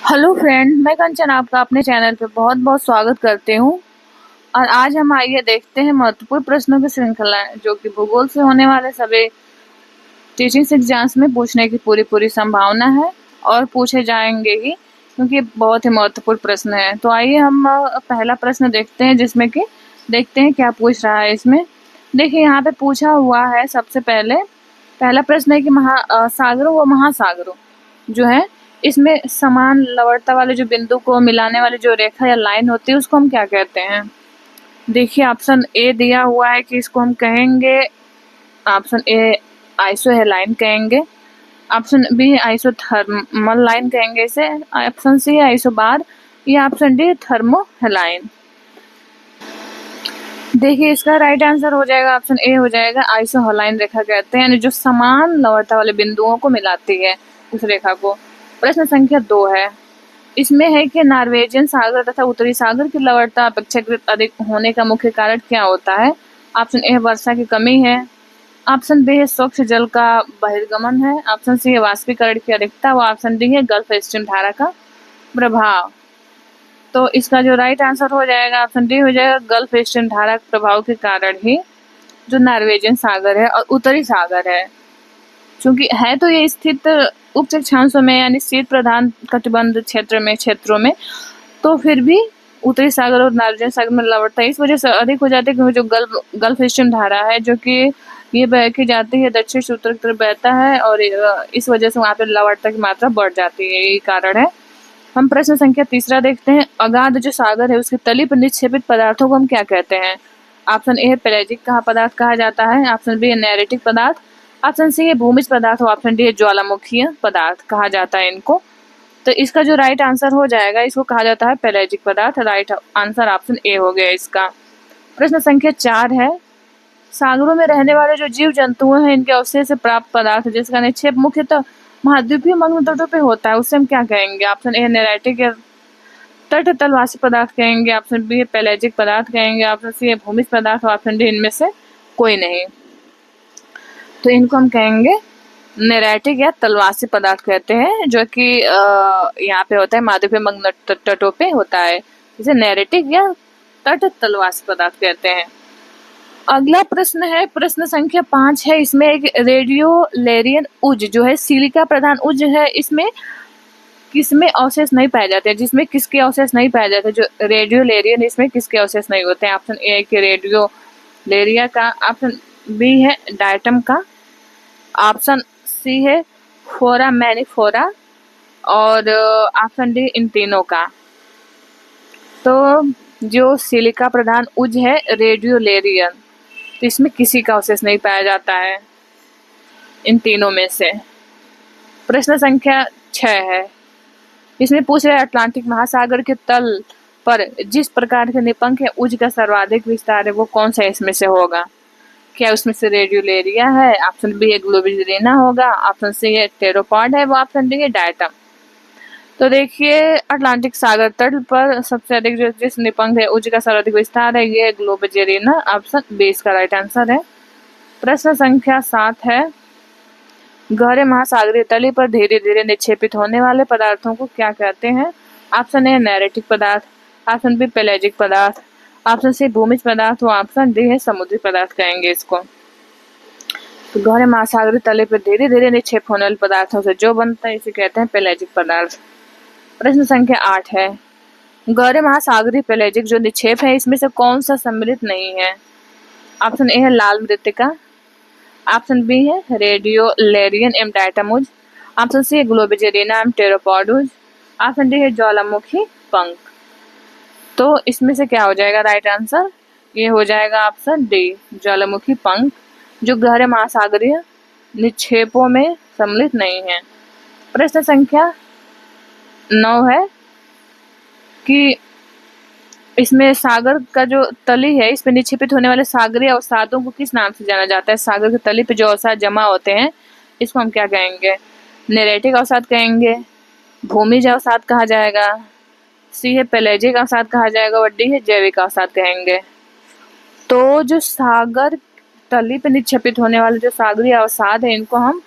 Hello friend, मैं कंचन आपका अपने चैनल पे बहुत बहुत स्वागत करती हूँ। और आज हम आइए देखते हैं महत्वपूर्ण प्रश्नों की श्रृंखला जो कि भूगोल से होने वाले सभी टीचिंग एग्जाम्स में पूछने की पूरी पूरी संभावना है और पूछे जाएंगे ही, क्योंकि बहुत ही महत्वपूर्ण प्रश्न है। तो आइए हम पहला प्रश्न देखते हैं, जिसमें कि देखते हैं क्या पूछ रहा है इसमें। देखिए यहाँ पे पूछा हुआ है, सबसे पहला प्रश्न है कि सागरों व महासागरों जो है, इसमें समान लवणता वाले जो बिंदु को मिलाने वाली जो रेखा या लाइन होती है उसको हम क्या कहते हैं। देखिए ऑप्शन ए दिया हुआ है कि इसको हम कहेंगे, ऑप्शन ए आइसो हेलाइन कहेंगे, ऑप्शन बी आइसोथर्मल लाइन कहेंगे इसे, ऑप्शन सी आइसोबार, या ऑप्शन डी थर्मो हेलाइन। देखिए इसका राइट आंसर हो जाएगा ऑप्शन ए हो जाएगा, आइसोहेलाइन रेखा कहते हैं, यानी जो समान लवणता वाले बिंदुओं को मिलाती है उस रेखा को। प्रश्न संख्या 2 है, इसमें है कि नॉर्वेजियन सागर तथा उत्तरी सागर की लवणता अपेक्षाकृत अधिक होने का मुख्य कारण क्या होता है। ऑप्शन ए वर्षा की कमी है, ऑप्शन बी है स्वच्छ जल का बहिर्गमन है, ऑप्शन सी है वाष्पीकरण की अधिकता, व ऑप्शन डी है गल्फ स्ट्रीम धारा का प्रभाव। तो इसका जो राइट आंसर हो जाएगा ऑप्शन डी हो जाएगा, गल्फ स्ट्रीम धारा के प्रभाव के कारण ही जो नॉर्वेजियन सागर है और उत्तरी सागर है, क्योंकि है तो ये स्थित उच्च अक्षांशों में यानी शीत प्रधान कटिबंध क्षेत्रों में, तो फिर भी उत्तरी सागर और नॉर्वेजियन सागर में लवणता इस वजह से अधिक हो जाती है क्योंकि जो गल्फ स्ट्रीम धारा है, जो कि ये बह के जाती है दक्षिण से उत्तर की तरफ बहता है, और इस वजह से वहाँ पे लवणता की मात्रा बढ़ जाती है, यही कारण है। हम प्रश्न संख्या 3 देखते हैं, अगाध जो सागर है उसकी तली पर निक्षेपित पदार्थों को हम क्या कहते हैं। ऑप्शन ए पेलेजिक पदार्थ कहा जाता है, ऑप्शन बी नैरेटिक पदार्थ, ऑप्शन सी है भूमिज पदार्थ, ऑप्शन डी है ज्वालामुखीय पदार्थ कहा जाता है इनको। तो इसका जो राइट आंसर हो जाएगा, इसको कहा जाता है पेलेजिक पदार्थ। राइट आंसर ऑप्शन ए हो गया इसका। प्रश्न संख्या 4 है, सागरों में रहने वाले जो जीव जंतु हैं इनके अवशेष से प्राप्त पदार्थ जिसका निक्षेप मुख्यतः महाद्वीपीय मग्न तटों पे होता है, उससे हम क्या कहेंगे। ऑप्शन ए नैरेटिक या तट तलवासी पदार्थ कहेंगे, ऑप्शन बी पेलेजिक पदार्थ कहेंगे, ऑप्शन सी है भूमिज पदार्थ, ऑप्शन डी इनमें से कोई नहीं। तो इनको हम कहेंगे नैरेटिक या तलवासी पदार्थ कहते हैं, जो कि यहाँ पे होता है महाद्वीपीय मग्न तटों पे होता है, इसे नैरेटिक या तट तलवासी पदार्थ कहते हैं। अगला प्रश्न है, प्रश्न संख्या 5 है, इसमें एक रेडियोलेरियन उज जो है सिलिका प्रधान उज है, इसमें किसमें अवशेष नहीं पाए जाते हैं, जिसमें किसके अवशेष नहीं पाए जाते, जो रेडियोलेरियन इसमें किसके अवशेष नहीं होते हैं। ऑप्शन ए के रेडियोलेरिया का, ऑप्शन बी है डायटम का, ऑप्शन सी है फोरा मैनिफोरा, और ऑप्शन डी इन तीनों का। तो जो सिलिका प्रधान उज है रेडियोलेरियन, तो इसमें किसी का अवशेष नहीं पाया जाता है इन तीनों में से। प्रश्न संख्या 6 है, इसमें पूछ रहे अटलांटिक महासागर के तल पर जिस प्रकार के निपंख है उज का सर्वाधिक विस्तार है वो कौन सा इसमें से होगा। क्या उसमें से रेडियोलेरिया है, ऑप्शन बी है ग्लोबिजुलिना होगा, ऑप्शन सी है टेरोपॉड है, वो ऑप्शन डी है डायटम। तो देखिए अटलांटिक सागर तट पर सबसे अधिक जो जिस निपंख है उज का सर्वाधिक विस्तार है ये ग्लोबिजुलिना, ऑप्शन बी इसका राइट आंसर है। प्रश्न संख्या 7 है, गहरे महासागरीय तली पर धीरे धीरे निक्षेपित होने वाले पदार्थों को क्या कहते हैं। ऑप्शन ए नैरेटिक पदार्थ, ऑप्शन बी पेलेजिक पदार्थ, ऑप्शन सी भूमिज पदार्थ, ऑप्शन डी है समुद्री पदार्थ कहेंगे इसको। तो गहरे महासागरीय तले पर धीरे धीरे निक्षेप होने वाले पदार्थों से जो बनता है इसे कहते हैं पेलेजिक पदार्थ। प्रश्न संख्या 8 है, गहरे महासागरीय पेलेजिक जो निक्षेप है इसमें से कौन सा सम्मिलित नहीं है। ऑप्शन ए है लाल मृत्तिका, ऑप्शन बी है रेडियोलेरियन एम डायटमुज, ऑप्शन सी है ग्लोबिजुलिना एम टेरोपॉडुज, ऑप्शन डी है ज्वालामुखी पंख। तो इसमें से क्या हो जाएगा राइट आंसर, ये हो जाएगा ऑप्शन डी ज्वालामुखी पंख, जो गहरे महासागरीय निक्षेपों में सम्मिलित नहीं है। प्रश्न संख्या 9 है कि इसमें सागर का जो तली है इस पे निक्षेपित होने वाले सागरीय अवसादों को किस नाम से जाना जाता है। सागर की तली पे जो अवसाद जमा होते हैं इसको हम क्या कहेंगे, नैरेटिक अवसाद कहेंगे, भूमिज अवसाद कहा जाएगा, सी है पेलेजिक अवसाद कहा जाएगा, और डी है जैविक अवसाद कहेंगे। तो जो सागर तली पे निक्षेपित होने वाले जो सागरीय अवसाद है इनको हम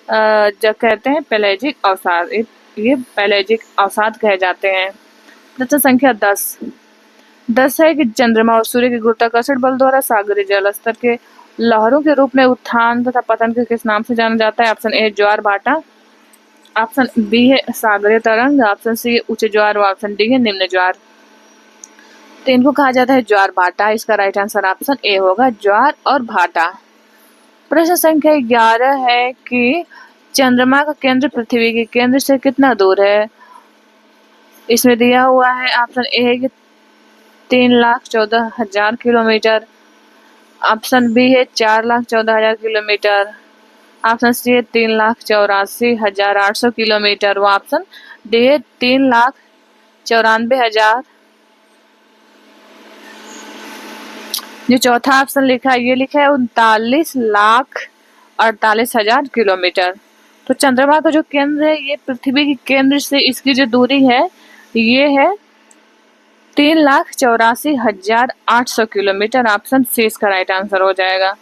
जब कहते हैं पेलेजिक अवसाद, ये पैलेजिक अवसाद कहे जाते हैं। प्रश्न संख्या 10 है कि चंद्रमा और सूर्य के गुरुत्वाकर्षण बल द्वारा सागरीय जल स्तर के लहरों के रूप में उत्थान तथा पतन के किस नाम से जाना जाता है? ऑप्शन ए ज्वार भाटा, ऑप्शन बी है सागरीय तरंग, ऑप्शन सी उच्च ज्वार और ऑप्शन डी है निम्न ज्वार। तो इनको कहा जाता है ज्वार भाटा। इसका राइट आंसर ऑप्शन ए होगा, ज्वार और भाटा। प्रश्न संख्या 11 है कि चंद्रमा का केंद्र पृथ्वी के केंद्र से कितना दूर है? इसमें दिया हुआ है ऑप्शन ए है कि 3,14,000 किलोमीटर, ऑप्शन बी है 4,14,000 किलोमीटर, ऑप्शन सी है 3,84,800 किलोमीटर व ऑप्शन डी है 3,94,000। जो चौथा ऑप्शन लिखा है ये लिखा है 39,48,000 किलोमीटर। तो चंद्रमा का जो केंद्र है ये पृथ्वी के केंद्र से इसकी जो दूरी है ये है 3,84,800 किलोमीटर। ऑप्शन सी इसका राइट आंसर हो जाएगा।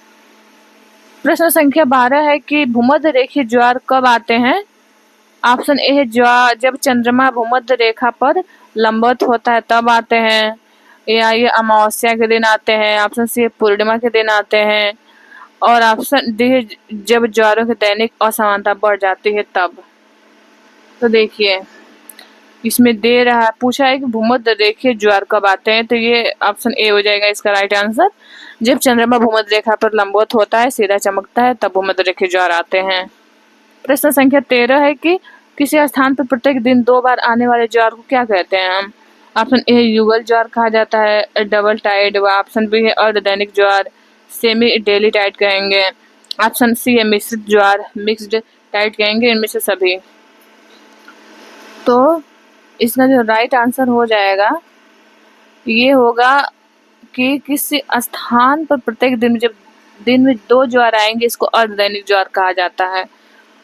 प्रश्न संख्या 12 है कि भूमध्य रेखीय ज्वार कब आते हैं? ऑप्शन ए है ज्वार जब चंद्रमा भूमध्य रेखा पर लंबवत होता है तब आते हैं, या ये अमावस्या के दिन आते हैं, ऑप्शन सी पूर्णिमा के दिन आते हैं, और ऑप्शन डी है जब ज्वारों की दैनिक असमानता बढ़ जाती है तब। तो देखिए इसमें दे रहा है, पूछा है कि भूमध्य रेखीय ज्वार कब आते हैं, तो ये ऑप्शन ए हो जाएगा इसका राइट आंसर। जब चंद्रमा भूमध्य रेखा पर लंबवत होता है, सीधा चमकता है, तब भूमध्य रेखीय ज्वार आते हैं। प्रश्न संख्या 13 है कि किसी स्थान पर प्रत्येक दिन 2 बार आने वाले ज्वार को क्या कहते हैं हम? ऑप्शन ए युगल ज्वार कहा जाता है, डबल टाइड, व ऑप्शन बी है अर्धदैनिक ज्वार, सेमी डेली टाइड कहेंगे, ऑप्शन सी है मिश्रित ज्वार, मिक्स्ड टाइड कहेंगे, इनमें से सभी। तो इसका जो राइट आंसर हो जाएगा ये होगा कि किसी स्थान पर प्रत्येक दिन जब दिन में 2 ज्वार आएंगे इसको अर्धदैनिक ज्वार कहा जाता है।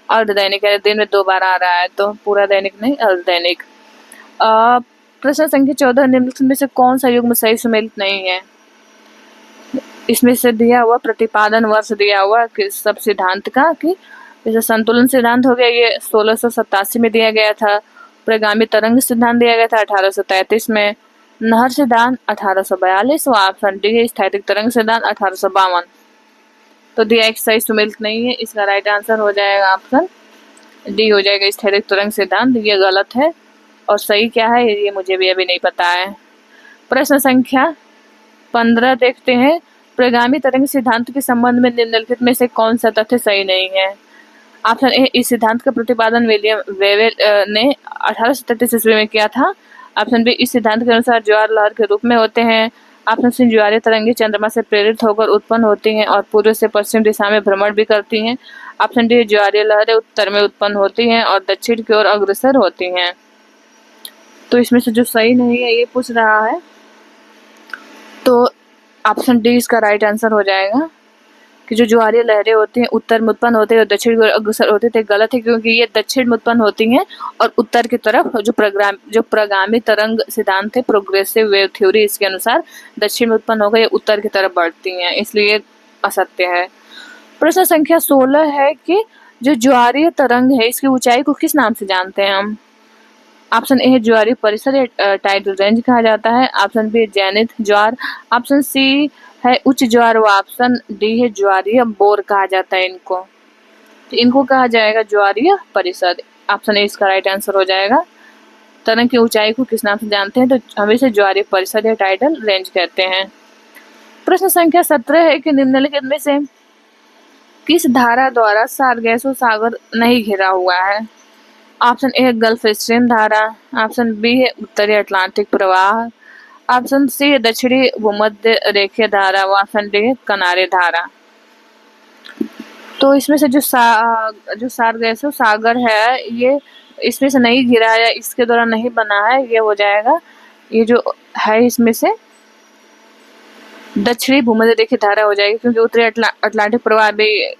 अर्धदैनिक है, दिन में 2 बार आ रहा है तो पूरा दैनिक नहीं, अर्धदैनिक। प्रश्न संख्या 14 निम्नलिखित में से कौन सा युग्म सही सुमेलित नहीं है? इसमें से दिया हुआ प्रतिपादन वर्ष दिया हुआ कि सब सिद्धांत का, कि जैसे संतुलन सिद्धांत हो गया ये 1687 में दिया गया था, प्रगामी तरंग सिद्धांत दिया गया था 1833 में, नहर सिद्धांत 1842 व ऑप्शन डी है स्थैतिक तरंग सिद्धांत 1852। तो दिया एक सही सुमेलित नहीं है, इसका राइट आंसर हो जाएगा ऑप्शन डी हो जाएगा स्थैतिक तरंग सिद्धांत। ये गलत है और सही क्या है ये मुझे भी अभी नहीं पता है। प्रश्न संख्या 15 देखते हैं, प्रगामी तरंग सिद्धांत के संबंध में निम्नलिखित में से कौन सा तथ्य सही नहीं है? ऑप्शन ए इस सिद्धांत का प्रतिपादन विलियम वेवेल ने 1833 ईस्वी में किया था, ऑप्शन बी इस सिद्धांत के अनुसार ज्वार लहर के रूप में होते हैं, ऑप्शन सी ज्वारीय तरंगें चंद्रमा से प्रेरित होकर उत्पन्न होती हैं और पूर्व से पश्चिम दिशा में भ्रमण भी करती हैं, ऑप्शन डी ज्वारीय लहरें उत्तर में उत्पन्न होती हैं और दक्षिण की ओर अग्रसर होती हैं। तो इसमें से जो सही नहीं है ये पूछ रहा है, तो ऑप्शन डी इसका राइट आंसर हो जाएगा कि जो ज्वारीय लहरें होती हैं उत्तर में उत्पन्न होते हैं और दक्षिण की ओर अग्रसर होते थे। गलत है क्योंकि ये दक्षिण में उत्पन्न होती हैं और उत्तर की तरफ जो प्रगामी तरंग सिद्धांत है प्रोग्रेसिव वेव थ्योरी, इसके अनुसार दक्षिण में उत्पन्न होकर ये उत्तर की तरफ बढ़ती हैं, इसलिए असत्य है। प्रश्न संख्या 16 है कि जो ज्वारीय तरंग है इसकी ऊंचाई को किस नाम से जानते हैं हम? ऑप्शन ए है ज्वारीय परिसर या टाइडल रेंज कहा जाता है, ऑप्शन बी जेनिथ ज्वार, ऑप्शन सी है उच्च ज्वार व ऑप्शन डी है ज्वारीय बोर कहा जाता है इनको। तो इनको कहा जाएगा ज्वारीय परिसर, ऑप्शन ए इसका राइट आंसर हो जाएगा। तरंग की ऊंचाई को किस नाम से जानते हैं? तो हमेशा ज्वारीय परिसर या टाइडल रेंज कहते हैं। प्रश्न संख्या 17 है कि निम्नलिखित में से किस धारा द्वारा सारगैसो सागर नहीं घिरा हुआ है? ऑप्शन ए है गल्फ स्ट्रीम धारा, ऑप्शन बी है उत्तरी अटलांटिक प्रवाह, ऑप्शन सी है दक्षिणी भूमध्य रेखीय धारा व ऑप्शन डी है किनारे धारा। तो इसमें से जो सारगैसो सागर है ये इसमें से नहीं घिरा है, इसके द्वारा नहीं बना है, ये हो जाएगा ये जो है इसमें से दक्षिणी भूमध्य रेखीय धारा हो जाएगी, क्योंकि उत्तरी अटलांटिक प्रवाह भी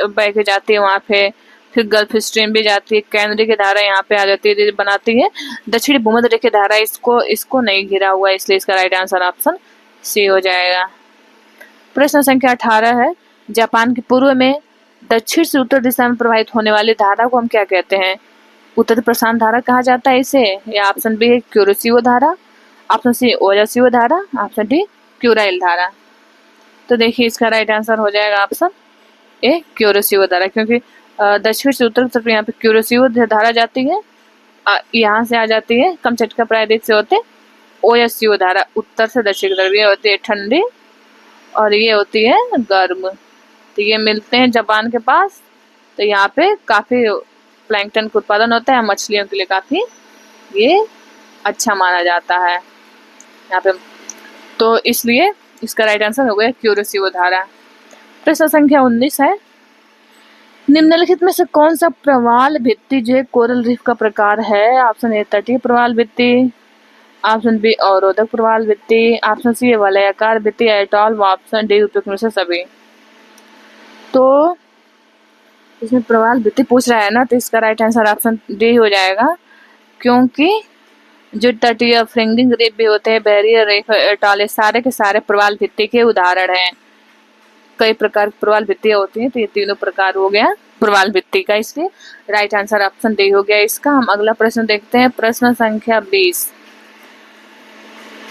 बह के जाती है वहाँ पे, फिर गल्फ स्ट्रीम भी जाती है, केंद्रीय की धारा यहाँ पे आ जाती है बनाती है दक्षिणी भूमध्य रेखीय धारा, इसको नहीं घिरा हुआ है, इसलिए इसका राइट आंसर ऑप्शन सी हो जाएगा। प्रश्न संख्या 18 है, जापान के पूर्व में दक्षिण से उत्तर दिशा में प्रवाहित होने वाली धारा को हम क्या कहते हैं? उत्तर प्रशांत धारा कहा जाता है इसे, या ऑप्शन बी है क्यूरेसिव धारा, ऑप्शन सी ओजासिव धारा, ऑप्शन डी क्यूराइल धारा। तो देखिए इसका राइट आंसर हो जाएगा ऑप्शन ए क्यूरेसिव धारा, क्योंकि दक्षिण से उत्तर तरफ यहाँ पे क्यूरेसिव धारा जाती है, यहाँ से आ जाती है कमचटका प्रायद्वीप से होते। ओजासिव धारा उत्तर से दक्षिण तरफ, ये होती है ठंडी और ये होती है गर्म। तो ये मिलते हैं जापान के पास, तो यहाँ पे काफ़ी प्लैंकटन का उत्पादन होता है, मछलियों के लिए काफ़ी ये अच्छा माना जाता है यहाँ पे। तो इसलिए इसका राइट आंसर हो गया क्यूरेसिव धारा। प्रश्न संख्या 19 है, निम्नलिखित में से कौन सा प्रवाल भित्ति जो है कोरल रीफ का प्रकार है? ऑप्शन ए तटीय प्रवाल भित्ति, ऑप्शन बी अवरोधक प्रवाल भित्ति, ऑप्शन सी वलयाकार भित्ति, एटॉल, ऑप्शन डी उपयुक्त में से सभी। तो इसमें प्रवाल भित्ति पूछ रहा है ना, तो इसका राइट आंसर ऑप्शन डी हो जाएगा, क्योंकि जो तटीय फ्रिंगिंग रीफ भी होते हैं, बैरियर रीफ, एटॉल, सारे के सारे प्रवाल भित्ति के उदाहरण हैं। कई प्रकार की प्रवाल भित्तियां होती हैं, तो ये तीनों प्रकार हो गया प्रवाल भित्ति का, इसलिए राइट आंसर ऑप्शन डी हो गया इसका। हम अगला प्रश्न देखते हैं, प्रश्न संख्या 20।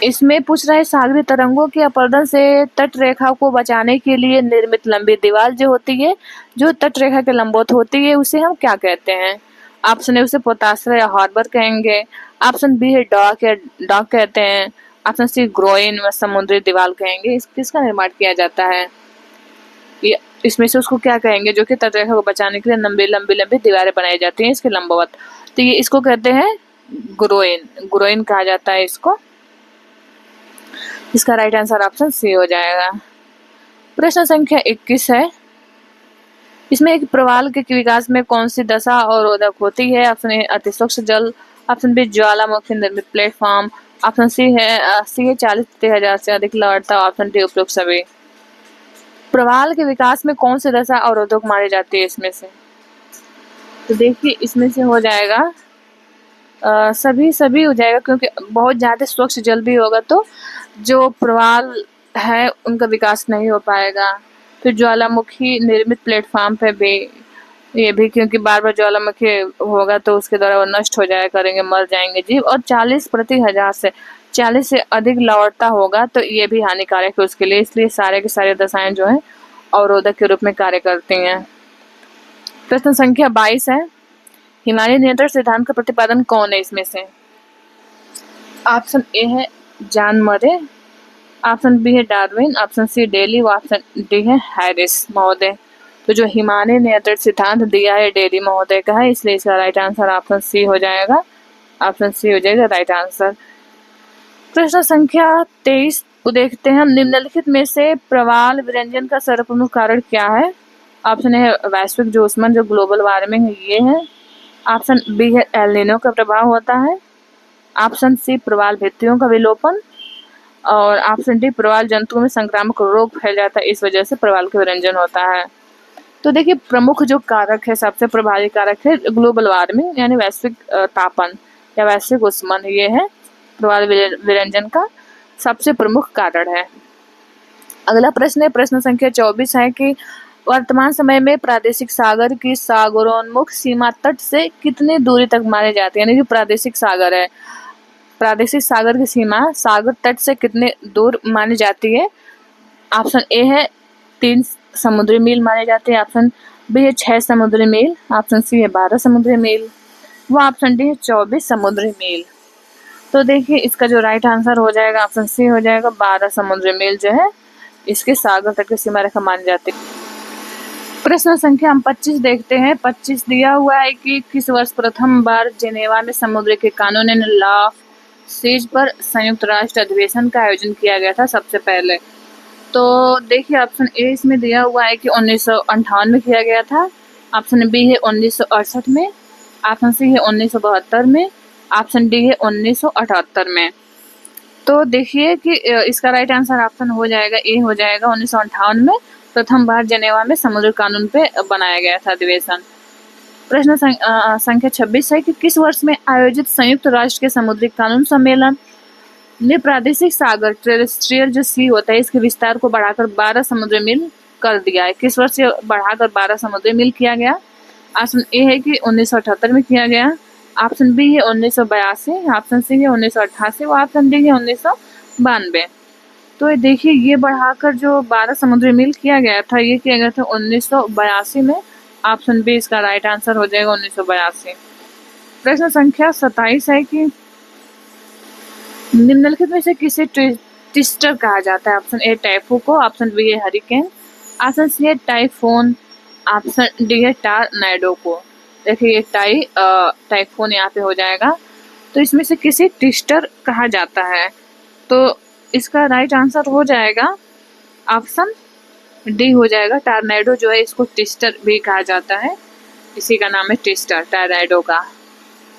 इसमें पूछ रहा है सागरी तरंगों के अपरदन से तट रेखा को बचाने के लिए निर्मित लंबी दीवार जो होती है, जो तट रेखा के लंबवत होती है, उसे हम क्या कहते हैं? ऑप्शन ए उसे पोताश्रय या हार्बर कहेंगे, ऑप्शन बी है डॉक या डॉक कहते हैं, ऑप्शन सी ग्रोइन व समुद्री दीवार कहेंगे। किसका निर्माण किया जाता है? ये इसमें से उसको क्या कहेंगे जो कि तट रेखा को बचाने के लिए लंबी लंबी लंबी दीवारें बनाई जाती हैं इसके लंबवत? तो ये इसको कहते हैं ग्रोइन, ग्रोइन कहा जाता है इसको। इसका राइट आंसर ऑप्शन सी हो जाएगा। प्रश्न संख्या 21 है, इसमें एक प्रवाल के विकास में कौन सी दशा अवरोधक होती है? ऑप्शन ए अति सूक्ष्म जल, ऑप्शन बी ज्वालामुखी निर्मित प्लेटफॉर्म, ऑप्शन सी है 40/1000 से अधिक लवणता, ऑप्शन डी उपयुक्त सभी। प्रवाल के विकास में कौन सी दशा अवरोधक मानी जाती है इसमें से? तो देखिए इसमें से हो जाएगा सभी हो जाएगा, क्योंकि बहुत ज़्यादा स्वच्छ जल भी होगा तो जो प्रवाल है उनका विकास नहीं हो पाएगा। फिर ज्वालामुखी निर्मित प्लेटफॉर्म पे भी ये भी, क्योंकि बार बार ज्वालामुखी होगा तो उसके द्वारा वो नष्ट हो जाया करेंगे, मर जाएंगे जीव। और 40/1000 से 40 से अधिक लवणता होगा तो ये भी हानिकारक है उसके लिए, इसलिए सारे के सारे दशाएं जो है अवरोधक के रूप में कार्य करती हैं। प्रश्न संख्या 22 है, हिमालय नियंत्रण सिद्धांत का प्रतिपादन कौन है इसमें से? ऑप्शन ए है जॉन मरे, ऑप्शन बी है Darwin, option C Daly, option D है हैरिस महोदय। तो जो हिमालय नियंत्रण सिद्धांत दिया है डेली महोदय का है, इसलिए इसका राइट आंसर ऑप्शन सी हो जाएगा, ऑप्शन सी हो जाएगा राइट आंसर। प्रश्न संख्या 23 को देखते हैं हम, निम्नलिखित में से प्रवाल विरंजन का सर्वप्रमुख कारण क्या है? ऑप्शन ए है वैश्विक जोशमन जो ग्लोबल वार्मिंग ये है, ऑप्शन बी है एल नीनो का प्रभाव होता है, ऑप्शन सी प्रवाल भित्तियों का विलोपन, और ऑप्शन डी प्रवाल जंतुओं में संक्रामक रोग फैल जाता है, इस वजह से प्रवाल का विरंजन होता है। तो देखिए प्रमुख जो कारक है, सबसे प्रभावी कारक है ग्लोबल वार्मिंग यानी वैश्विक तापन या वैश्विक उष्मन, ये है प्रवाल विरंजन का सबसे प्रमुख कारण है। अगला प्रश्न है, प्रश्न संख्या 24 है कि वर्तमान समय में प्रादेशिक सागर की सागरोन्मुख सीमा तट से कितनी दूरी तक मानी जाती है? यानी जो प्रादेशिक सागर है, प्रादेशिक सागर की सीमा सागर तट से कितने दूर मानी जाती है? ऑप्शन ए है 3 समुद्री मील मानी जाती है, ऑप्शन बी है 6 समुद्री मील, ऑप्शन सी है 12 समुद्री मील, वो ऑप्शन डी है 24 समुद्री मील। तो देखिए इसका जो राइट आंसर हो जाएगा ऑप्शन सी हो जाएगा, 12 समुद्री मील जो है इसके सागर तट की सीमा रेखा मानी जाती है। प्रश्न संख्या हम 25 देखते हैं। 25 दिया हुआ है कि किस वर्ष प्रथम बार जेनेवा में समुद्र के कानून लॉ ऑफ सीज पर संयुक्त राष्ट्र अधिवेशन का आयोजन किया गया था सबसे पहले? तो देखिए ऑप्शन ए इसमें दिया हुआ है कि 1958 में किया गया था, ऑप्शन बी है 1968 में, ऑप्शन सी है 1972 में, ऑप्शन डी है 1978 में। तो देखिए कि इसका राइट आंसर ऑप्शन हो जाएगा ए हो जाएगा, 1958 में प्रथम बार जेनेवा में समुद्र कानून पे बनाया गया था अधिवेशन। प्रश्न संख्या 26 है कि किस वर्ष में आयोजित संयुक्त राष्ट्र के समुद्री कानून सम्मेलन ने प्रादेशिक सागर टेरेस्ट्रियल जो सी होता है इसके विस्तार को बढ़ाकर 12 समुद्री मील कर दिया है? किस वर्ष से बढ़ाकर 12 समुद्री मील किया गया? ऑप्शन ए है कि 1978 में किया गया, ऑप्शन बी है 1982, ऑप्शन सी है 1988 व ऑप्शन डी है 1992। तो देखिए ये बढ़ाकर जो 12 समुद्री मील किया गया था, ये किया गया था 1982 में। ऑप्शन बी इसका राइट आंसर हो जाएगा 1982। प्रश्न संख्या 27 है कि निम्नलिखित में से किसे ट्विस्टर कहा जाता है? ऑप्शन ए टाइफू को, ऑप्शन बी है हरिकेन, ऑप्शन सी है टाइफोन, ऑप्शन डी है टॉर्नेडो को। देखिए ये टाइफोन यहाँ पे हो जाएगा। तो इसमें से किसे ट्विस्टर कहा जाता है? तो इसका राइट आंसर हो जाएगा ऑप्शन डी हो जाएगा। टॉर्नेडो जो है इसको ट्विस्टर भी कहा जाता है, इसी का नाम है ट्विस्टर, टॉर्नेडो का।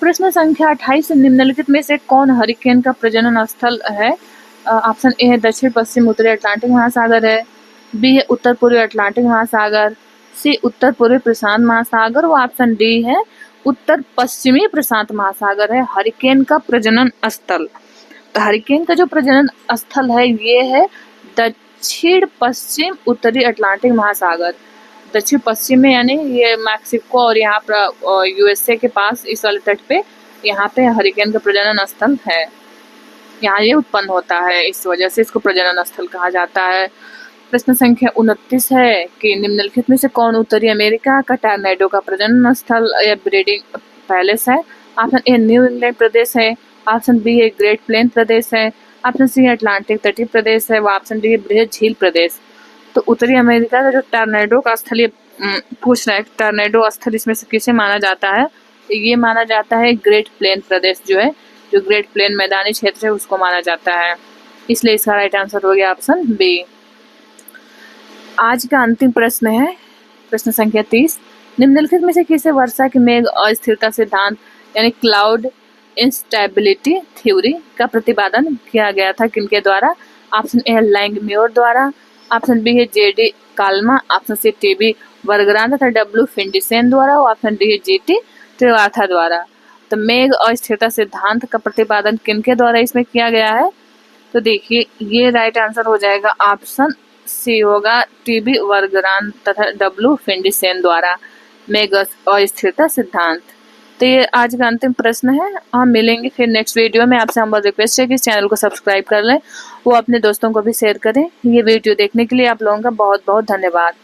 प्रश्न संख्या 28, निम्नलिखित में से कौन हरिकेन का प्रजनन स्थल है? ऑप्शन ए है दक्षिण पश्चिम उत्तरी अटलांटिक महासागर है, बी है उत्तर पूर्वी अटलांटिक महासागर, सी उत्तर पूर्वी प्रशांत महासागर व ऑप्शन डी है उत्तर पश्चिमी प्रशांत महासागर है हरिकेन का प्रजनन स्थल। तो हरिकेन का जो प्रजनन स्थल है ये है दक्षिण पश्चिम उत्तरी अटलांटिक महासागर। दक्षिण पश्चिम में यानी ये मैक्सिको और यहाँ पर यूएसए के पास इस वाले तट पे यहाँ पे हरिकेन का प्रजनन स्थल है, यहाँ ये उत्पन्न होता है, इस वजह से इसको प्रजनन स्थल कहा जाता है। प्रश्न संख्या 29 है कि निम्नलिखित में से कौन उत्तरी अमेरिका का टॉर्नेडो का प्रजनन स्थल या ब्रीडिंग पैलेस है? ऑप्शन ए न्यू इंग्लैंड प्रदेश है, ऑप्शन बी है ग्रेट प्लेन प्रदेश है, ऑप्शन सी है अटलांटिक तटीय प्रदेश है व ऑप्शन डी है बृहद झील प्रदेश। तो उत्तरी अमेरिका का जो टॉर्नेडो का स्थल, ये पूछ रहा है टॉर्नेडो स्थल इसमें से किसे माना जाता है? ये माना जाता है ग्रेट प्लेन प्रदेश जो है, जो ग्रेट प्लेन मैदानी क्षेत्र है उसको माना जाता है, इसलिए इसका राइट आंसर हो गया ऑप्शन बी। आज का अंतिम प्रश्न है प्रश्न संख्या 30, निम्नलिखित में से किसे वर्षा के मेघ अस्थिरता सिद्धांत यानी क्लाउड इंस्टेबिलिटी थ्योरी का प्रतिपादन किया गया था, किनके द्वारा? ऑप्शन ए लैंगम्योर द्वारा, ऑप्शन बी है जेडी काल्मा, ऑप्शन सी टीबी वर्गरान तथा डब्ल्यू फिंडिसेन द्वारा, ऑप्शन डी है जीटी त्रिवाथा द्वारा। तो मेघ अस्थिरता सिद्धांत का प्रतिपादन किनके द्वारा इसमें किया गया है? तो देखिए ये राइट आंसर हो जाएगा ऑप्शन सी होगा टीबी वर्गरान तथा डब्ल्यू फिंडिसेन द्वारा, मेघ अस्थिरता सिद्धांत। तो ये आज का अंतिम प्रश्न है। हम मिलेंगे फिर नेक्स्ट वीडियो में। आपसे हम बहुत रिक्वेस्ट है कि इस चैनल को सब्सक्राइब कर लें, वो अपने दोस्तों को भी शेयर करें। ये वीडियो देखने के लिए आप लोगों का बहुत बहुत धन्यवाद।